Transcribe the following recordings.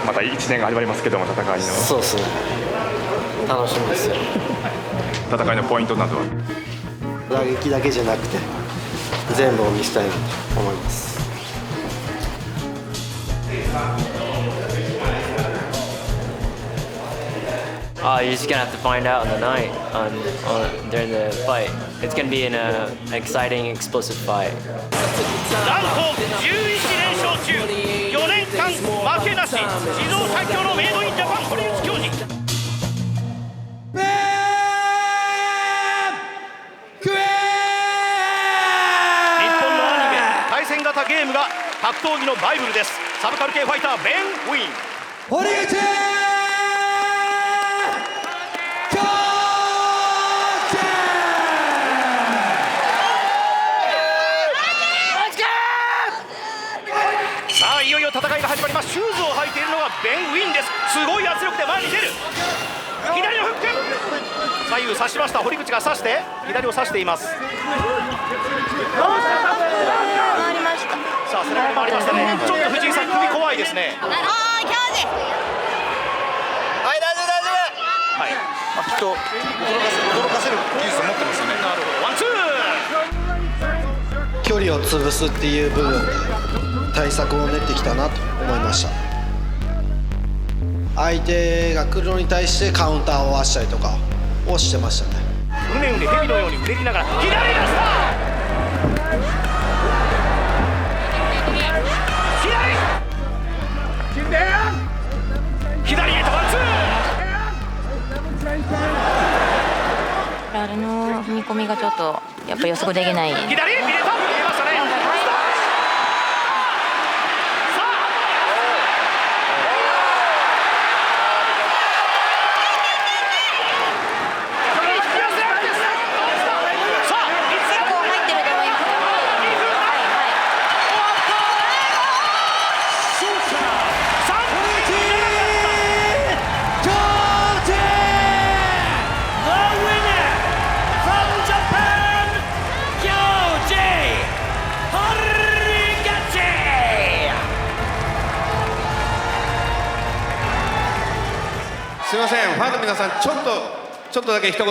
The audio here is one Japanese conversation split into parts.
また1年が始まりますけども、戦いのそうですね、楽しみですよ。戦いのポイントなどは打撃だけじゃなくて全部を見せたいなと思います。You're just gonna have to find out on the night, during the fight. It's gonna be an exciting, explosive fight. なんと11連勝中、4年間負けなし、史上最強のメイドインジャパン堀内恭司。日本のアニメ対戦型ゲームが格闘技のバイブルです。サブカル系ファイターベン・ウィン。堀口さあいよいよ戦いが始まります。シューズを履いているのがベン・ウィンです。すごい圧力で前に出る。左のフック、左右差しました。堀口が差して左を差しています。回りました。さあ背中回りましたね。ちょっと藤井さん首怖いですね。ああ、キャージ。はい、大丈夫大丈夫。はい、きっと驚かせる技術を持ってますよね。なるほど。ワンツー。距離を潰すっていう部分で対策を練ってきたなと思いました。相手が来るのに対してカウンターを合わせたりとかをしてましたね。うねうね蛇のようにうねりながら左出した。左へとワンツー。あれの踏み込みがちょっとやっぱ予測できない。左へ入れた。入れましたね。すみません、ファンの皆さん、ちょっとだけ一言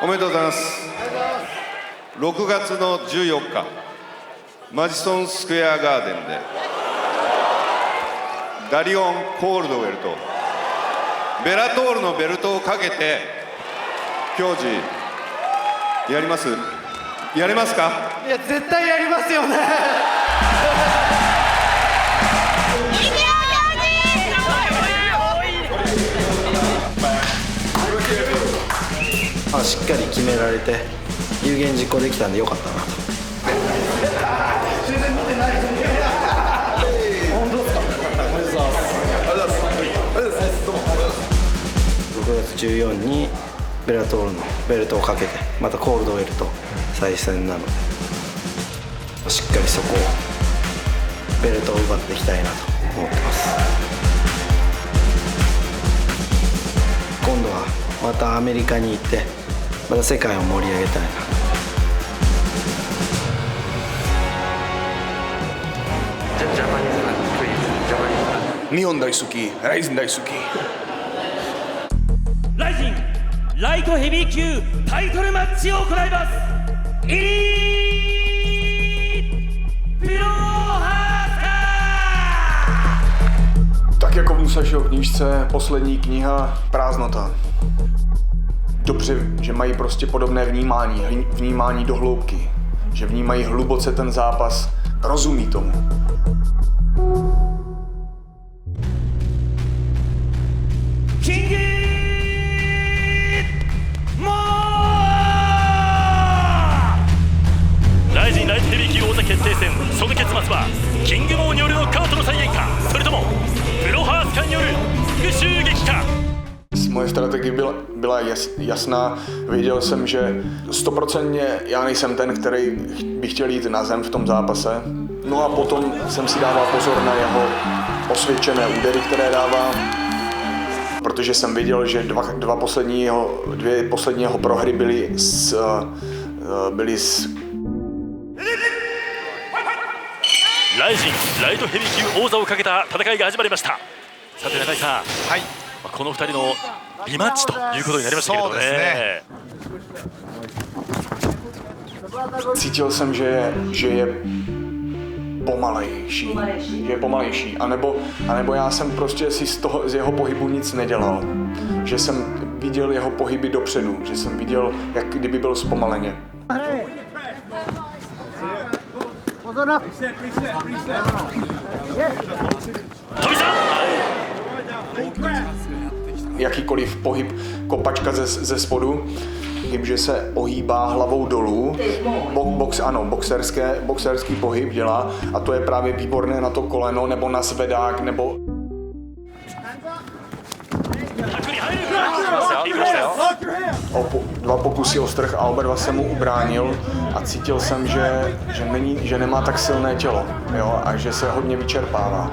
おめでとうございます。6月の14日、マジソンスクエアガーデンでダリオン・コールドウェルとベラトールのベルトをかけて教授やります？やれますか？いや、絶対やりますよね。しっかり決められて有言実行できたんでよかったなと。6月14にベラトールのベルトをかけてまたコールドウェルと再戦なので、しっかりそこをベルトを奪っていきたいなと思ってます。今度はまたアメリカに行ってまた世界を盛り上げたいな。日本大好き、ライジン大好き。ライジンライトヘビー級タイトルマッチを行います。イリープロハーTak jako v Musašiho knížce, poslední kniha Prázdnota. Dobře, že mají prostě podobné vnímání do hloubky, že vnímají hluboce ten zápas, rozumí tomu. RIZINライトヘビー級王座決定戦、その結末はキングモーによるノックアウトの再現か、それともプロハースカによる復讐劇か。Moje strategie byla jasná, věděl jsem, že 100% já nejsem ten, který by chtěl jít na zem v tom zápase. No a potom jsem si dával pozor na jeho osvědčené údery, které dává, protože jsem viděl, že dvě poslední jeho prohry byly s RIZINライトヘビー級王座をかけた戦いが始まりました。さて中井さん、はい、この2人のリマッチということになりましたけれどもね。Cítil jsem, že je pomalejší, anebo já jsem prostě si z jeho pohybu nic nedělal, že jsem viděl jeho pohyby dopředu, že jsem viděl, jak kdyby byl zpomaleně. Jakýkoliv pohyb kopačka ze spodu, že se ohýbá hlavou dolů, boxerský pohyb dělá a to je právě výborné na to koleno nebo na zvedák nebo... Dva pokusy o strh a oba dva jsem mu ubránil a cítil jsem, že nemá tak silné tělo, jo, a že se hodně vyčerpává.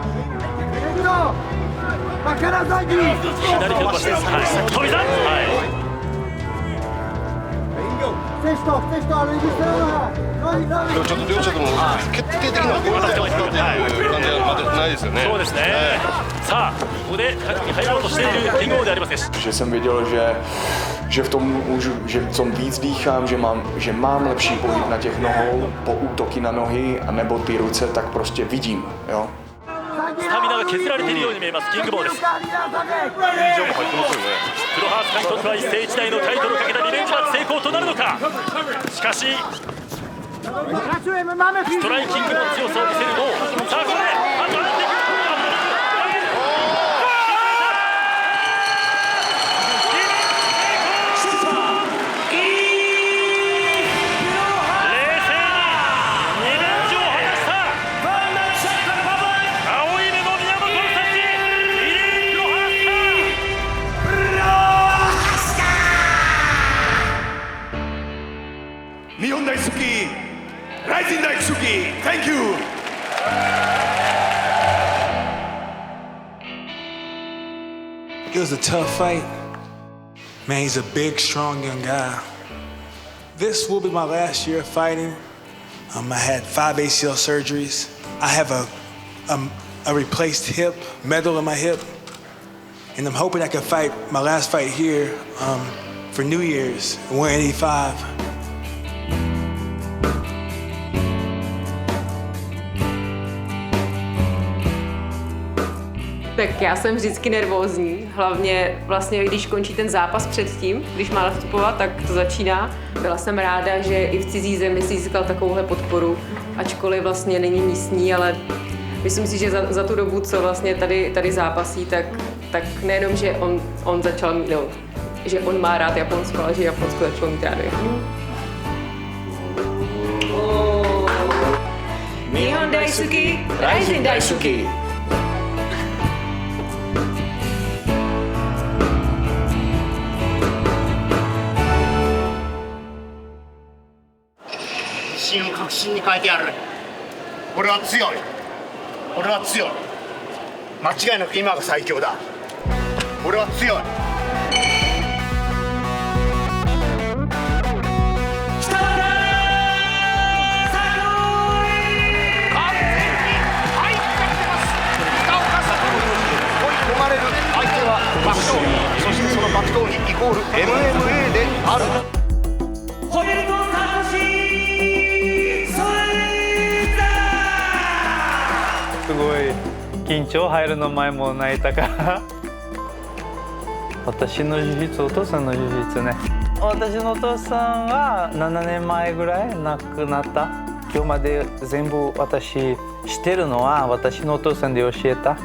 Že jsem věděl, že v tom můžu, že tom víc dýchám, že mám lepší pohyb na těch nohou, po útoky na nohy, anebo ty ruce, tak prostě vidím, jo. スタミナが削られているように見えますキングボーです。黒ハーツ会とは一世一代のタイトルをかけたリベンジマッチ成功となるのか。しかしストライキングの強さを見せるゴー。さあここであと上がっていく。日本大好き、ライジン大好き、Thank you! It was a tough fight. Man, he's a big, strong young guy. This will be my last year of fighting. I had 5 ACL surgeries. I have a replaced hip, metal in my hip. And I'm hoping I can fight my last fight here for New Year's, 185. Tak já jsem vždycky nervózní, hlavně vlastně, když končí ten zápas předtím, když má vstupovat, tak to začíná. Byla jsem ráda, že i v cizí zemi si získal takovouhle podporu, ačkoliv vlastně není místní, ale myslím si, že za tu dobu, co vlastně tady zápasí, tak nejenom, že on začal mít, že on má rád Japonsko, ale že Japonsko začalo mít rád. Nihon daisuki, Raijin daisuki. 確信に変えてやる。俺は強い。俺は強い。間違いなく今が最強だ。俺は強い。完全に入っちゃってます。北岡悟追い込まれる相手は爆闘技、そしてその爆闘技イコール MMA である。すごい緊張入るの前も泣いたから私の事実、お父さんの事実ね。私のお父さんは7年前ぐらい亡くなった。今日まで全部私知ってるのは私のお父さんで教えた。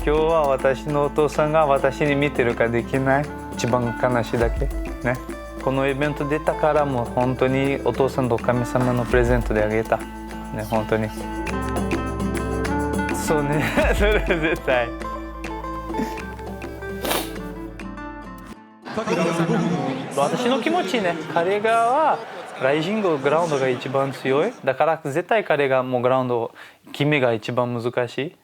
今日は私のお父さんが私に見てるかできない。一番悲しいだけね。このイベント出たからもう本当にお父さんと神様のプレゼントであげたね、本当に。そうね、それは絶対。私の気持ちね、彼がはライジンググラウンドが一番強い。だから絶対彼がもうグラウンド決めが一番難しい。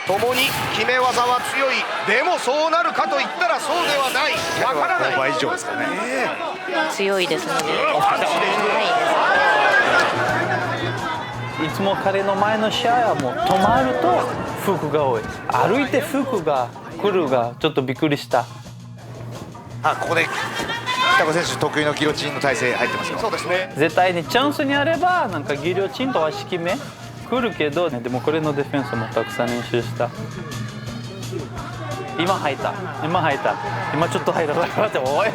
共に決め技は強い。でもそうなるかといったらそうではない。わからない。倍以上ですかね。強いですので。いつも彼の前の試合はもう止まると服が多い。歩いて服が来るがちょっとびっくりした。ここで北子選手得意のギロチンの体勢入ってますよ。そうですね。絶対にチャンスにあればなんかギロチンと足決め来るけど、でもこれのディフェンスもたくさん練習した。今入った。今ちょっと入った。待って、おい。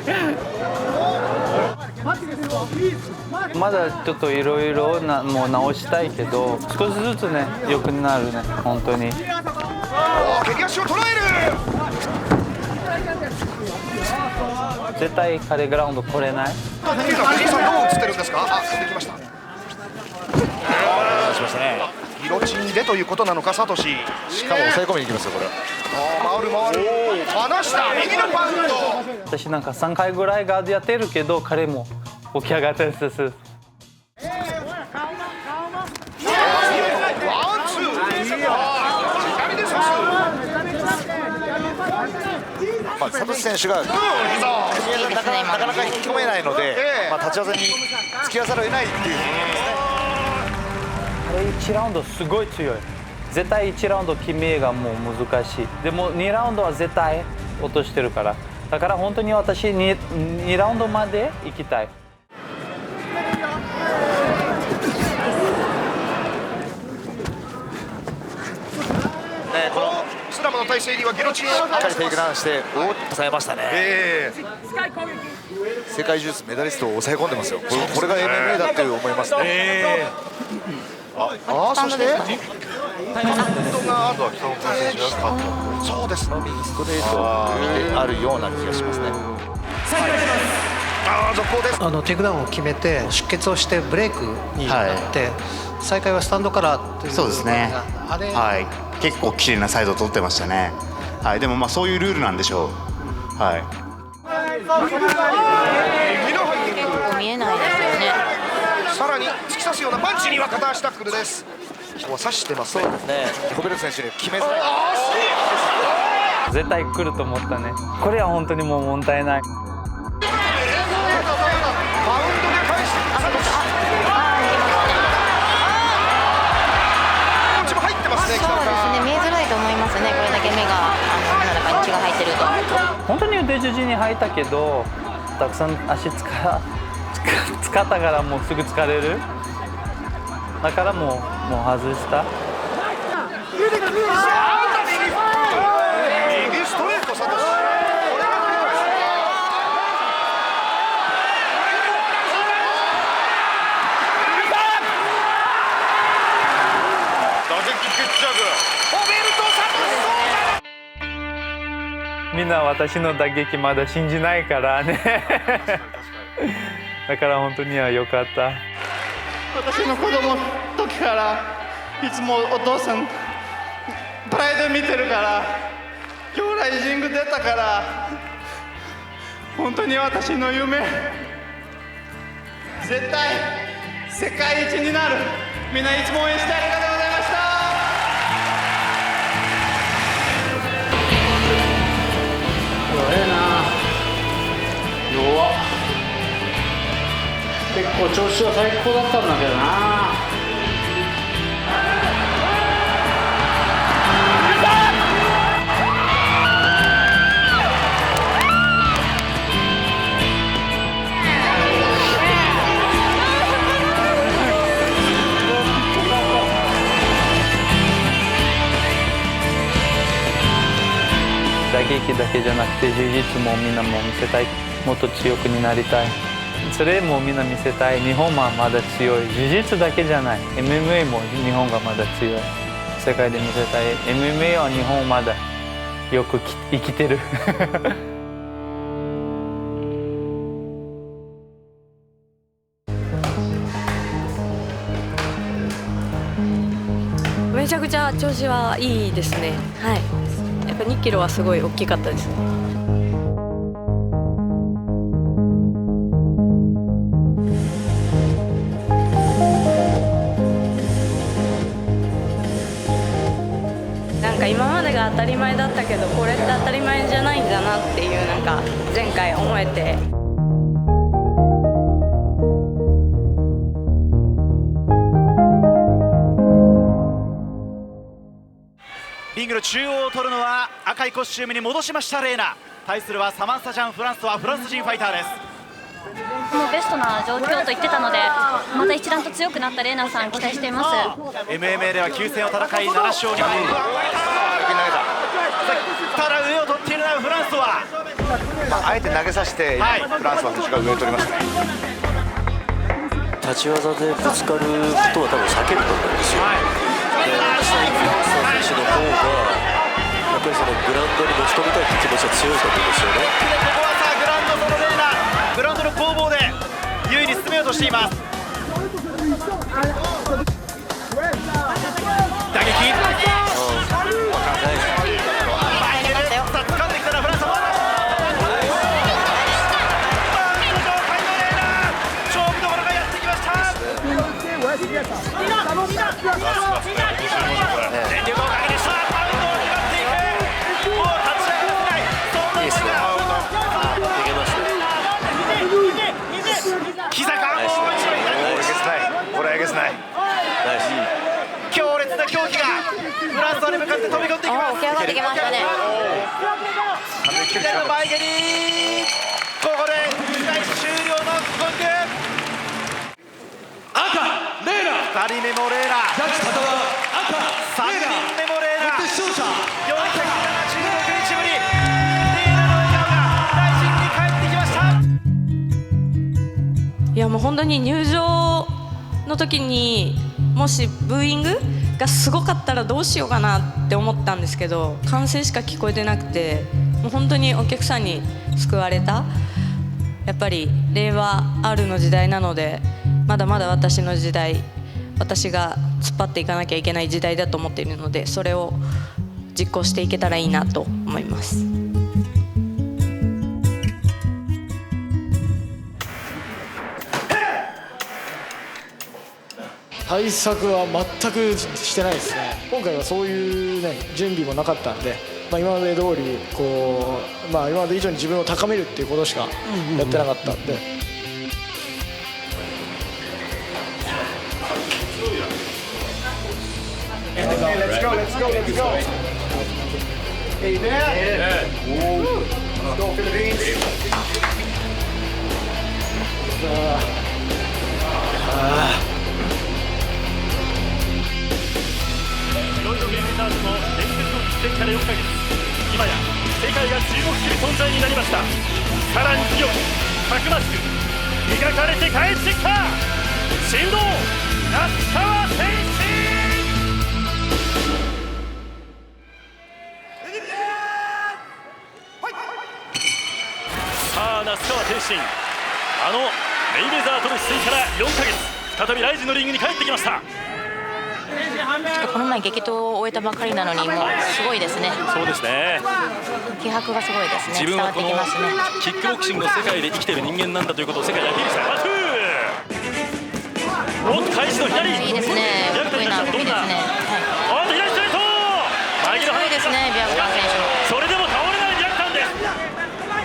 まだちょっといろいろもう直したいけど、少しずつね良くなるね、本当に。蹴り足を捉える。絶対彼グラウンド来れない。藤井さんどう映ってるんですか。進んできました。しましたね。ギロチンでということなのか、サトシ。しかも抑え込みに行きますよこれ。回る。離した右のバウンド。私なんか3回ぐらいガードやってるけど、彼も起き上がったんです。ワンツー。左で刺す。サトシ選手がなかなか引き込めないので、立ち技に突き出されないっていう。1ラウンドすごい強い。絶対1ラウンド決めがもう難しい。でも2ラウンドは絶対落としてるから。だから本当に私 2ラウンドまで行きたい。このスラムの体勢にはギロチンをしっかりテイクダウンして抑えましたね。世界ジュースメダリストを抑え込んでますよ。これが MMA だって思いますね。そしてあとは北岡選手が勝った。そうですね。右ストレートであるような気がしますね。続行です。テイクダウンを決めて出血をしてブレイクになって、再開はスタンドからという。そうですね。結構綺麗なサイドを取ってましたね。でもそういうルールなんでしょう。見えないですよね。さらに突き刺すようなパンチには片足タックルです。ここは刺してますね。コベル選手に決めづらい。絶対来ると思ったね。これは本当にもう問題ない。バウンドで返してサトシ。こっちも入ってますね。そうですね、見えづらいと思いますね。これだけ目が目の中に血が入ってると。本当に腕十字に入ったけど、たくさん足使ったからもうすぐ疲れる。だからもう外した。右ストレートサトシ。打撃決着。コベルトサトシ。みんな私の打撃まだ信じないからね。だから本当には良かった。私の子供の時からいつもお父さんプライド見てるから、今日ライジング出たから本当に私の夢、絶対世界一になる。みんないつも応援してありがとうございました。弱えな。弱っ。結構調子は最高だったんだけどな。打撃だけじゃなくて柔術もみんなも見せたい。もっと強くになりたい。それもみんな見せたい。日本はまだ強い。柔術だけじゃない。MMA も日本がまだ強い。世界で見せたい。MMA は日本まだよく生きてる。めちゃくちゃ調子はいいですね。はい。やっぱ2キロはすごい大きかったです。なんか今までが当たり前だったけど、これって当たり前じゃないんだなっていう、なんか前回思えて。ングの中央を取るのは赤いコスチュームに戻しましたレーナ。対するはサマンサ・ジャン・フランスはフランス人ファイターです。もうベストな状況と言ってたので、また一段と強くなったレーナさん期待しています。 MMA では9戦を戦い7勝2敗。ただ上を取っているのはフランスは、あえて投げさせて、フランスは選手が上を取りましたね。立ち技でぶつかることは多分避けると思うんですよ。で、フランスの選手の方がやっぱりそのグラウンドに持ち込みたいという気持ちは強いと思うんですよね。ここはさあグラウンド、そのレーナグラウンドの攻防で優位に進めようとしています。打撃掴んできたらフランスは勝負どころがやってきました。全力をかけてしたバウンドを狙っていく。もう立ち上がらせない、そんな動きが膝か、もう一度左。これはえげつない。強烈な狂気がフランスに向かって飛び込んでいきます。起き上がってきましたね。左の前蹴り、ここで試合終了のゴング。赤レーナ、2人目もレーナ、ジャッジ片側赤3人目もレーナ、勝者476日ぶり、レーナの笑顔が大臣に帰ってきました。いやもう本当に入場の時にもしブーイングがすごかったらどうしようかなって思ったんですけど、歓声しか聞こえてなくて、もう本当にお客さんに救われた。やっぱり令和 R の時代なので、まだまだ私の時代、私が突っ張っていかなきゃいけない時代だと思っているので、それを実行していけたらいいなと思います。対策は全くしてないですね。今回はそういう、準備もなかったんで、今まで通りこう、今まで以上に自分を高めるっていうことしかやってなかったんで。Let's go, let's go, let's go. Hey there. Let's go, Philippines. いろいろゲームターズの伝説の実践から4ヶ月、今や世界が注目する存在になりました。さらに強くたくましく磨かれて帰ってきた神童那須川天心。さあ那須川天心、あのメイウェザーとの出演から4ヶ月、再びライジンのリングに帰ってきました。この前激闘を終えたばかりなのに、もうすごいですね。そうですね。気迫がすごいですね。自分はこの伝わってきますね。キックボクシングの世界で生きている人間なんだということを世界にアピールした。ワンツー。おっと開始の左。いいですね。得意な動きですね。おっと左ストレート。すごいですね、ビアクタン選手。それでも倒れないビアクタンで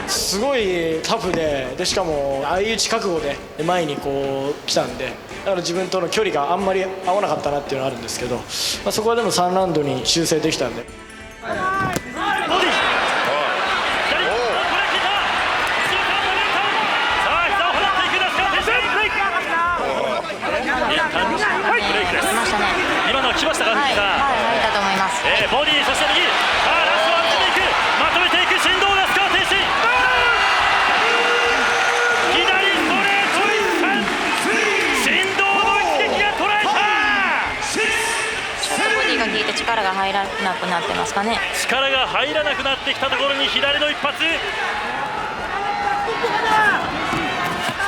す。すごいタフでしかも相打ち覚悟で前にこう来たんで、だから自分との距離があんまり合わなかったなっていうのがあるんですけど、そこはでも3ラウンドに修正できたんで。今のは来ましたか、はい、入ったと思います。ボディ、そして右、さあラストは決めていく、まとめていく神童那須川天心。左ストレート一貫、神童の一撃が捉えた。ちょっとボディが効いて力が入らなくなってますかね。力が入らなくなってきたところに左の一発。さ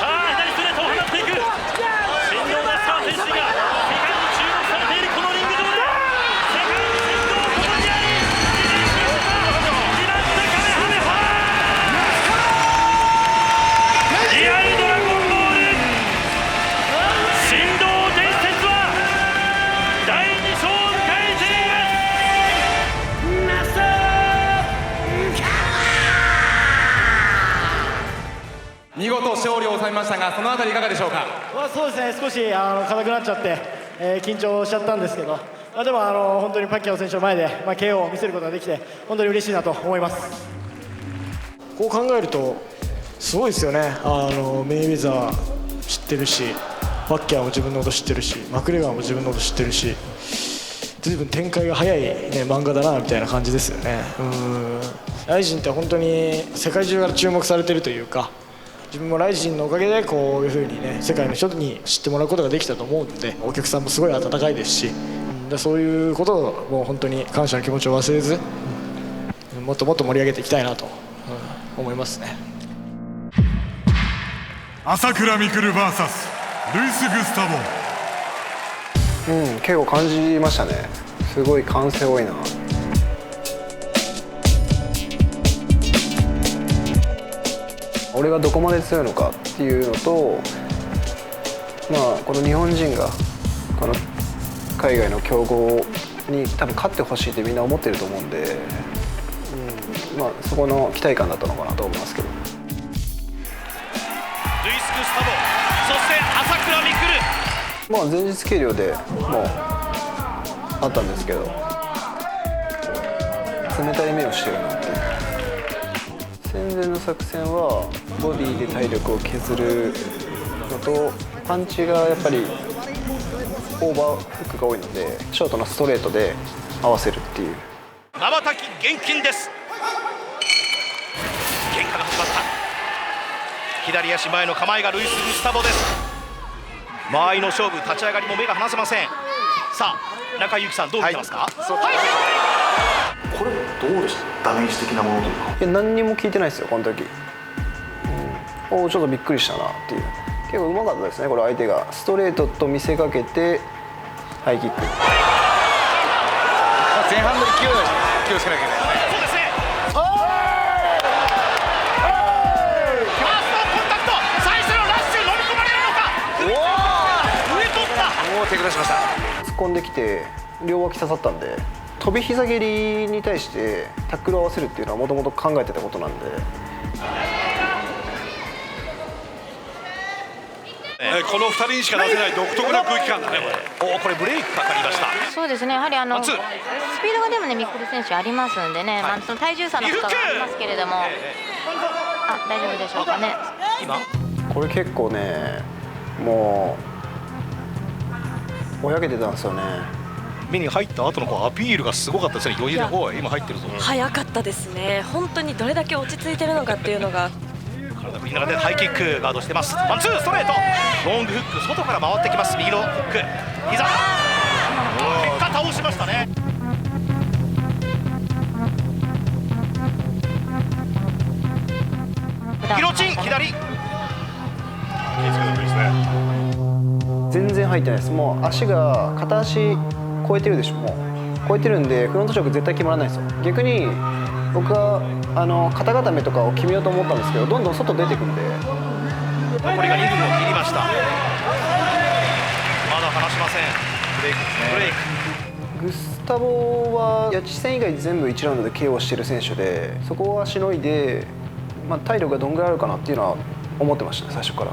あ左ストレートを放っていく神童那須川天心が。見事勝利を収めましたが、そのあたりいかがでしょうか。そうですね、少し硬くなっちゃって、緊張しちゃったんですけど、でも本当にパッキャオ選手の前で、KO を見せることができて本当に嬉しいなと思います。こう考えるとすごいですよね。メイウェザー知ってるし、パッキャオも自分のこと知ってるし、マクレガーも自分のこと知ってるし、随分展開が早い、漫画だなみたいな感じですよね。ライジンって本当に世界中から注目されてるというか、自分もライジンのおかげでこういうふうに世界の人に知ってもらうことができたと思うので、お客さんもすごい温かいですし、そういうことをもう本当に感謝の気持ちを忘れず、もっともっと盛り上げていきたいなと、思いますね。朝倉未来 VS ルイス・グスタボ。結構感じましたね。すごい歓声多いな。俺がどこまで強いのかっていうのと、この日本人がこの海外の強豪に多分勝ってほしいってみんな思ってると思うんで、そこの期待感だったのかなと思いますけど。ルイス・グスタボ、そして朝倉未来。前日計量でもうあったんですけど、冷たい目をしてるなっていう。戦前の作戦はボディで体力を削るのと、パンチがやっぱりオーバーフックが多いので、ショートのストレートで合わせるっていう。瞬き厳禁です。喧嘩が始まった。左足前の構えがルイス・グスタボです。間合いの勝負、立ち上がりも目が離せません。さあ中井裕樹さん、どう見てますか？これどうでした？ダメージ的なものというか。いや、何にも聞いてないですよこの時。ちょっとびっくりしたなっていう。結構うまかったですね。これ相手がストレートと見せかけてハイキック。前半の勢いを気をつけなきゃいけないですね。そうですね。ファーストコンタクト、最初のラッシュ飲み込まれるのか。上取った。手下しました。突っ込んできて両脇刺さったんで、飛び膝蹴りに対してタックルを合わせるっていうのはもともと考えてたことなんで。この2人にしか出せない独特な空気感だね。これブレイクかかりました。そうですね、やはりスピードがでもね、未来選手ありますんでね、その体重差のとかがありますけれども、大丈夫でしょうかね。これ結構ね、もうぼやけてたんですよね。目に入った後のアピールがすごかったですね。余裕で今入ってるぞ。早かったですね。本当にどれだけ落ち着いてるのかっていうのが。体振りながらハイキックガードしてます。ワンツーストレート、ロングフック、外から回ってきます。右のフック、膝、結果倒しましたね。ギロチン左。全然入ってないです。もう足が片足超えてるでしょ。もう超えてるんでフロントチョーク絶対決まらないですよ。逆に僕は肩固めとかを決めようと思ったんですけど、どんどん外出てくんで。残りが2分を切りました。まだ離しません。ブレイクですね。ブレイク。グスタボはヤチ戦以外全部1ラウンドで KO してる選手で、そこはしのいで、体力がどんぐらいあるかなっていうのは思ってましたね、最初から。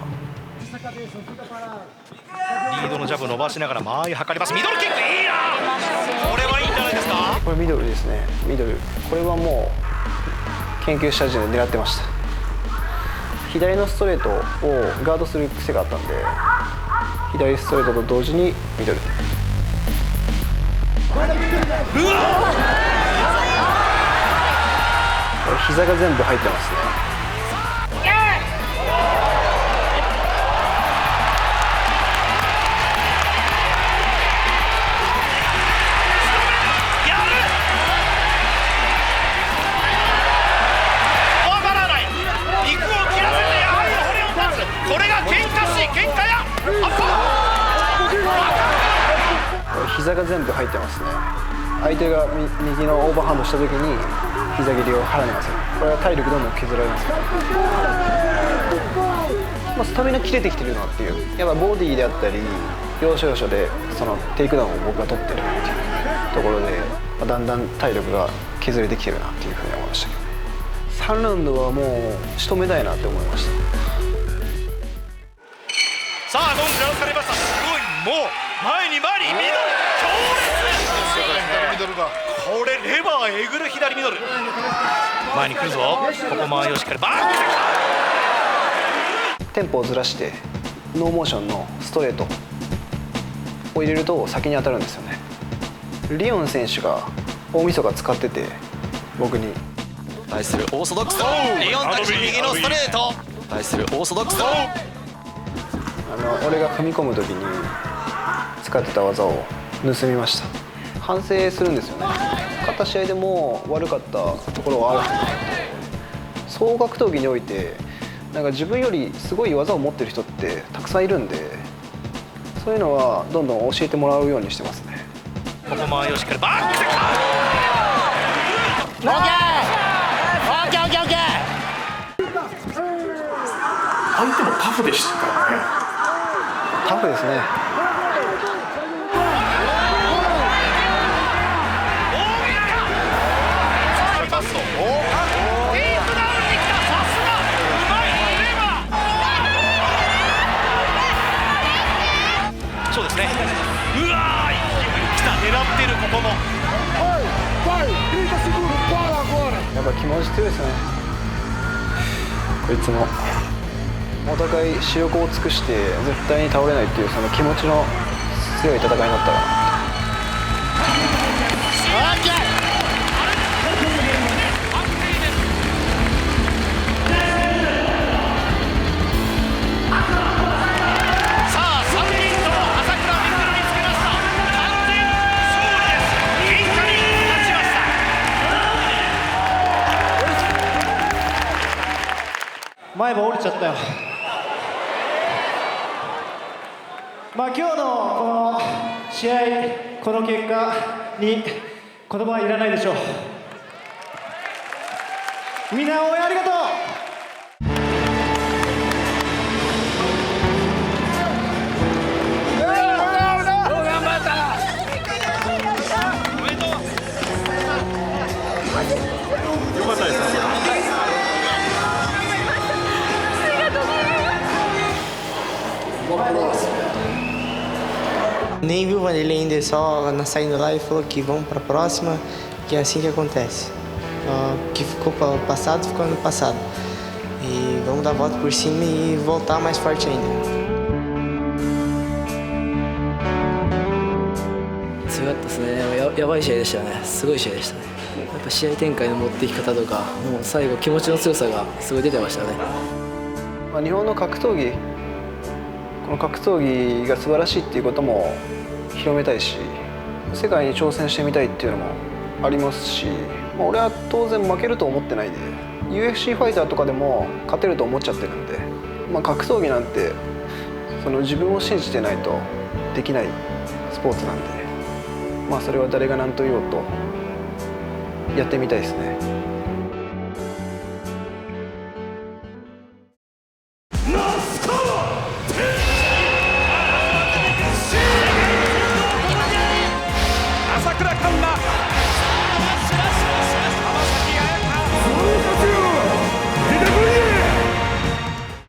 リードのジャブ伸ばしながら間合い測ります。ミドルキックいいな。これはいいんじゃないですか。これミドルですね。ミドル、これはもう研究した時点で狙ってました。左のストレートをガードする癖があったんで、左ストレートと同時にミドル。これ膝が全部入ってますね。膝が全部入ってますね。相手が右のオーバーハンドした時に膝蹴りを払います。これは体力どんどん削られます。スタミナ切れてきてるなっていう、やっぱボディであったり要所要所でそのテイクダウンを僕が取ってるっていうところで、だんだん体力が削れてきてるなっていうふうに思いましたけど、3ラウンドはもう仕留めたいなって思いました。さあゴング鳴らされました。すごい、もう前にミドル強烈。これレバーえぐる左ミドル。前に来るぞ。ここ間合いをしっかりバーン。テンポをずらしてノーモーションのストレートを入れると先に当たるんですよね。リオン選手が大晦日使ってて僕に対するオーソドックスリオンタッチ右のストレート対するオーソドックス俺が踏み込む時に使ってた技を盗みました。反省するんですよね。勝った試合でも悪かったところはあるはずなんで、総格闘技においてなんか自分よりすごい技を持ってる人ってたくさんいるんで、そういうのはどんどん教えてもらうようにしてますね。ここ間合いをしっかりバーン。相手もタフでしたからね。タフですね。そうですね。うわー、来た、狙ってる。ここもやっぱ気持ち強いですね、こいつも。お互い死力を尽くして絶対に倒れないっていうその気持ちの強い戦いになったかな。前歯折れちゃったよ。まあ今日のこの試合、この結果に言葉はいらないでしょう。みんな応援ありがとう。よかったですね。Nem viu o Vanderlei ainda, só saindo lá e falou que vamos para a próxima, que é assim que acontece. O que ficou para o passado, ficou no passado. E vamos dar a volta por cima e voltar mais forte ainda. 強かったですね。やばい試合でしたね。すごい試合でしたね。やっぱ試合展開の持っていき方とか、もう最後気持ちの強さがすごい出てましたね。日本の格闘技、この格闘技が素晴らしいっていうことも広めたいし、世界に挑戦してみたいっていうのもありますし、俺は当然負けると思ってないで、 UFC ファイターとかでも勝てると思っちゃってるんで、格闘技なんてその自分を信じてないとできないスポーツなんで、それは誰が何と言おうとやってみたいですね。